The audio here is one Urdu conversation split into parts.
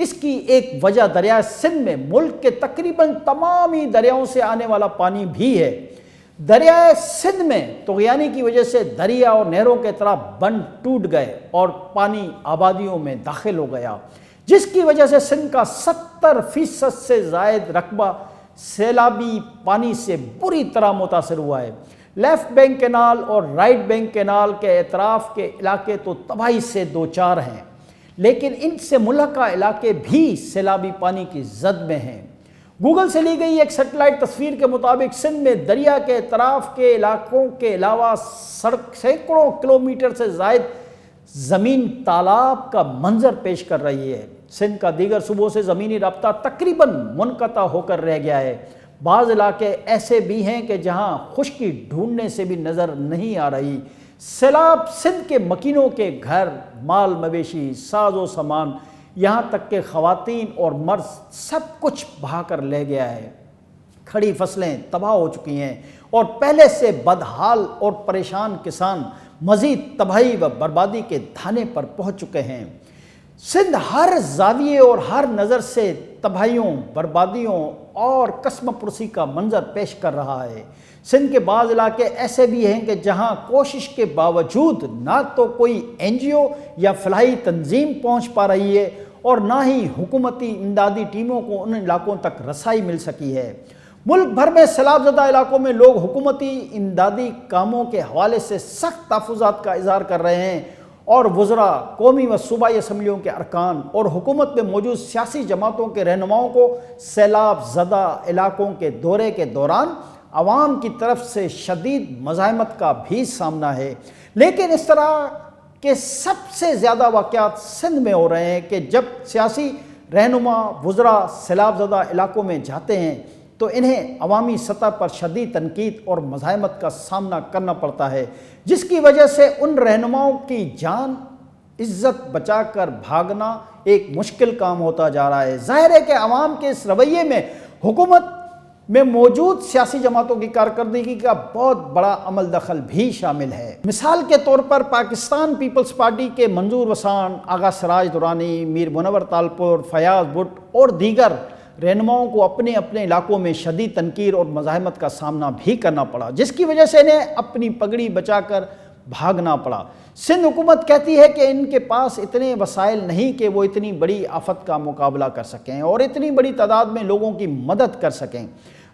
اس کی ایک وجہ دریائے سندھ میں ملک کے تقریباً تمام ہی دریاؤں سے آنے والا پانی بھی ہے۔ دریائے سندھ میں طغیانی کی وجہ سے دریا اور نہروں کے طرف بند ٹوٹ گئے اور پانی آبادیوں میں داخل ہو گیا، جس کی وجہ سے سندھ کا 70% سے زائد رقبہ سیلابی پانی سے بری طرح متاثر ہوا ہے۔ لیفٹ بینک کینال اور رائٹ بینک کینال کے اطراف کے علاقے تو تباہی سے دوچار ہیں، لیکن ان سے ملحقہ علاقے بھی سیلابی پانی کی زد میں ہیں۔ گوگل سے لی گئی ایک سیٹلائٹ تصویر کے مطابق سندھ میں دریا کے اطراف کے علاقوں کے علاوہ سینکڑوں کلومیٹر سے زائد زمین تالاب کا منظر پیش کر رہی ہے۔ سندھ کا دیگر صوبوں سے زمینی رابطہ تقریباً منقطع ہو کر رہ گیا ہے۔ بعض علاقے ایسے بھی ہیں کہ جہاں خشکی ڈھونڈنے سے بھی نظر نہیں آ رہی۔ سیلاب سندھ کے مکینوں کے گھر، مال مویشی، ساز و سامان، یہاں تک کہ خواتین اور مرد سب کچھ بہا کر لے گیا ہے۔ کھڑی فصلیں تباہ ہو چکی ہیں اور پہلے سے بدحال اور پریشان کسان مزید تباہی و بربادی کے دھانے پر پہنچ چکے ہیں۔ سندھ ہر زاویے اور ہر نظر سے تباہیوں، بربادیوں اور قسم پرسی کا منظر پیش کر رہا ہے۔ سندھ کے بعض علاقے ایسے بھی ہیں کہ جہاں کوشش کے باوجود نہ تو کوئی NGO یا فلاحی تنظیم پہنچ پا رہی ہے اور نہ ہی حکومتی امدادی ٹیموں کو ان علاقوں تک رسائی مل سکی ہے۔ ملک بھر میں سیلاب زدہ علاقوں میں لوگ حکومتی امدادی کاموں کے حوالے سے سخت تحفظات کا اظہار کر رہے ہیں اور وزراء، قومی و صوبائی اسمبلیوں کے ارکان اور حکومت میں موجود سیاسی جماعتوں کے رہنماؤں کو سیلاب زدہ علاقوں کے دورے کے دوران عوام کی طرف سے شدید مزاحمت کا بھی سامنا ہے۔ لیکن اس طرح کے سب سے زیادہ واقعات سندھ میں ہو رہے ہیں کہ جب سیاسی رہنما، وزراء سیلاب زدہ علاقوں میں جاتے ہیں تو انہیں عوامی سطح پر شدید تنقید اور مزاحمت کا سامنا کرنا پڑتا ہے، جس کی وجہ سے ان رہنماؤں کی جان عزت بچا کر بھاگنا ایک مشکل کام ہوتا جا رہا ہے۔ ظاہر ہے کہ عوام کے اس رویے میں حکومت میں موجود سیاسی جماعتوں کی کارکردگی کا بہت بڑا عمل دخل بھی شامل ہے۔ مثال کے طور پر پاکستان پیپلز پارٹی کے منظور وسان، آغا سراج درانی، میر منور تالپور، فیاض بٹ اور دیگر رہنماؤں کو اپنے اپنے علاقوں میں شدید تنقید اور مزاحمت کا سامنا بھی کرنا پڑا، جس کی وجہ سے انہیں اپنی پگڑی بچا کر بھاگنا پڑا۔ سندھ حکومت کہتی ہے کہ ان کے پاس اتنے وسائل نہیں کہ وہ اتنی بڑی آفت کا مقابلہ کر سکیں اور اتنی بڑی تعداد میں لوگوں کی مدد کر سکیں۔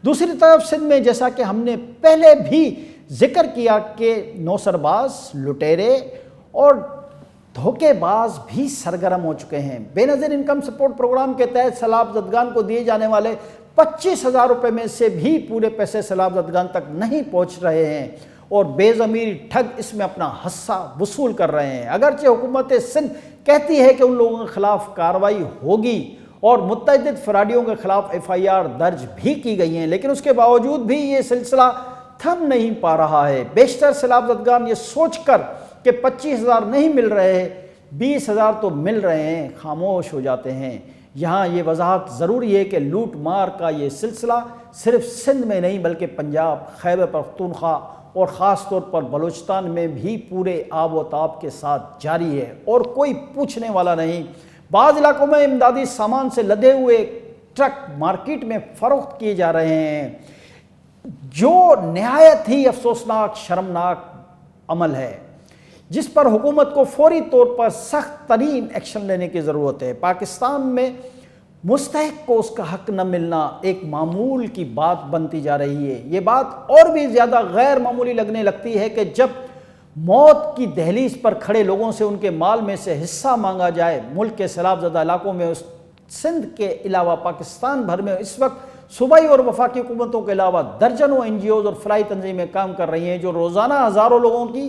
دوسری طرف سندھ میں جیسا کہ ہم نے پہلے بھی ذکر کیا کہ نوسرباز، لٹیرے اور دھوکے باز بھی سرگرم ہو چکے ہیں۔ بے نظیر انکم سپورٹ پروگرام کے تحت سیلاب زدگان کو دیے جانے والے 25,000 روپے میں سے بھی پورے پیسے سیلاب زدگان تک نہیں پہنچ رہے ہیں اور بے ضمیر ٹھگ اس میں اپنا حصہ وصول کر رہے ہیں۔ اگرچہ حکومت سندھ کہتی ہے کہ ان لوگوں کے خلاف کارروائی ہوگی اور متعدد فراڈیوں کے خلاف FIR درج بھی کی گئی ہیں، لیکن اس کے باوجود بھی یہ سلسلہ تھم نہیں پا رہا ہے۔ بیشتر سیلاب زدگان یہ سوچ کر کہ 25,000 نہیں مل رہے، 20,000 تو مل رہے ہیں، خاموش ہو جاتے ہیں۔ یہاں یہ وضاحت ضروری ہے کہ لوٹ مار کا یہ سلسلہ صرف سندھ میں نہیں بلکہ پنجاب، خیبر پختونخوا اور خاص طور پر بلوچستان میں بھی پورے آب و تاب کے ساتھ جاری ہے اور کوئی پوچھنے والا نہیں۔ بعض علاقوں میں امدادی سامان سے لدے ہوئے ٹرک مارکیٹ میں فروخت کیے جا رہے ہیں، جو نہایت ہی افسوسناک، شرمناک عمل ہے، جس پر حکومت کو فوری طور پر سخت ترین ایکشن لینے کی ضرورت ہے۔ پاکستان میں مستحق کو اس کا حق نہ ملنا ایک معمول کی بات بنتی جا رہی ہے۔ یہ بات اور بھی زیادہ غیر معمولی لگنے لگتی ہے کہ جب موت کی دہلیز پر کھڑے لوگوں سے ان کے مال میں سے حصہ مانگا جائے۔ ملک کے سیلاب زدہ علاقوں میں سندھ کے علاوہ پاکستان بھر میں اس وقت صوبائی اور وفاقی حکومتوں کے علاوہ درجنوں NGOز اور فلاحی تنظیمیں کام کر رہی ہیں، جو روزانہ ہزاروں لوگوں کی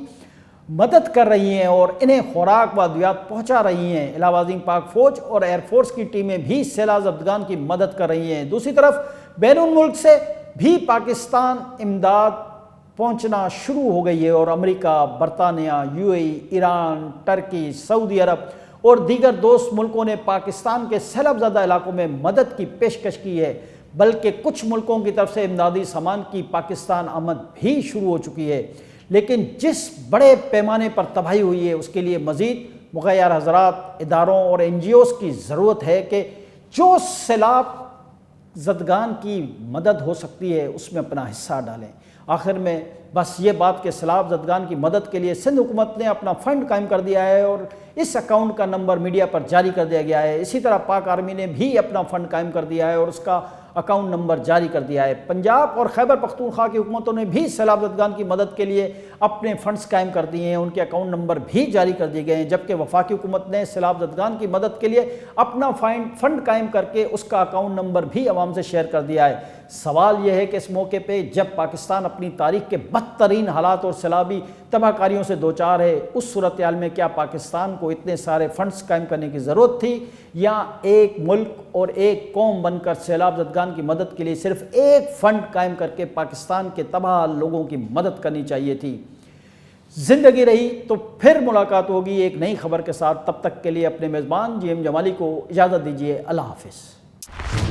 مدد کر رہی ہیں اور انہیں خوراک و ادویات پہنچا رہی ہیں۔ علاوہ ازیں پاک فوج اور ایئر فورس کی ٹیمیں بھی سیلاب زدگان کی مدد کر رہی ہیں۔ دوسری طرف بیرون ملک سے بھی پاکستان امداد پہنچنا شروع ہو گئی ہے اور امریکہ، برطانیہ، UAE، ایران، ترکی، سعودی عرب اور دیگر دوست ملکوں نے پاکستان کے سیلاب زدہ علاقوں میں مدد کی پیشکش کی ہے، بلکہ کچھ ملکوں کی طرف سے امدادی سامان کی پاکستان آمد بھی شروع ہو چکی ہے۔ لیکن جس بڑے پیمانے پر تباہی ہوئی ہے اس کے لیے مزید مغیر حضرات، اداروں اور NGOs کی ضرورت ہے کہ جو سیلاب زدگان کی مدد ہو سکتی ہے اس میں اپنا حصہ ڈالیں۔ آخر میں بس یہ بات کہ سیلاب زدگان کی مدد کے لیے سندھ حکومت نے اپنا فنڈ قائم کر دیا ہے اور اس اکاؤنٹ کا نمبر میڈیا پر جاری کر دیا گیا ہے۔ اسی طرح پاک آرمی نے بھی اپنا فنڈ قائم کر دیا ہے اور اس کا اکاؤنٹ نمبر جاری کر دیا ہے۔ پنجاب اور خیبر پختونخوا کی حکومتوں نے بھی سیلاب زدگان کی مدد کے لیے اپنے فنڈز قائم کر دیے ہیں، ان کے اکاؤنٹ نمبر بھی جاری کر دیے گئے ہیں، جبکہ وفاقی حکومت نے سیلاب زدگان کی مدد کے لیے اپنا فنڈ قائم کر کے اس کا اکاؤنٹ نمبر بھی عوام سے شیئر کر دیا ہے۔ سوال یہ ہے کہ اس موقع پہ جب پاکستان اپنی تاریخ کے بدترین حالات اور سیلابی تباہ کاریوں سے دوچار ہے، اس صورتحال میں کیا پاکستان کو اتنے سارے فنڈز قائم کرنے کی ضرورت تھی، یا ایک ملک اور ایک قوم بن کر سیلاب زدگان کی مدد کے لیے صرف ایک فنڈ قائم کر کے پاکستان کے تباہ لوگوں کی مدد کرنی چاہیے تھی؟ زندگی رہی تو پھر ملاقات ہوگی ایک نئی خبر کے ساتھ۔ تب تک کے لیے اپنے میزبان GM جمالی کو اجازت دیجیے۔ اللہ حافظ۔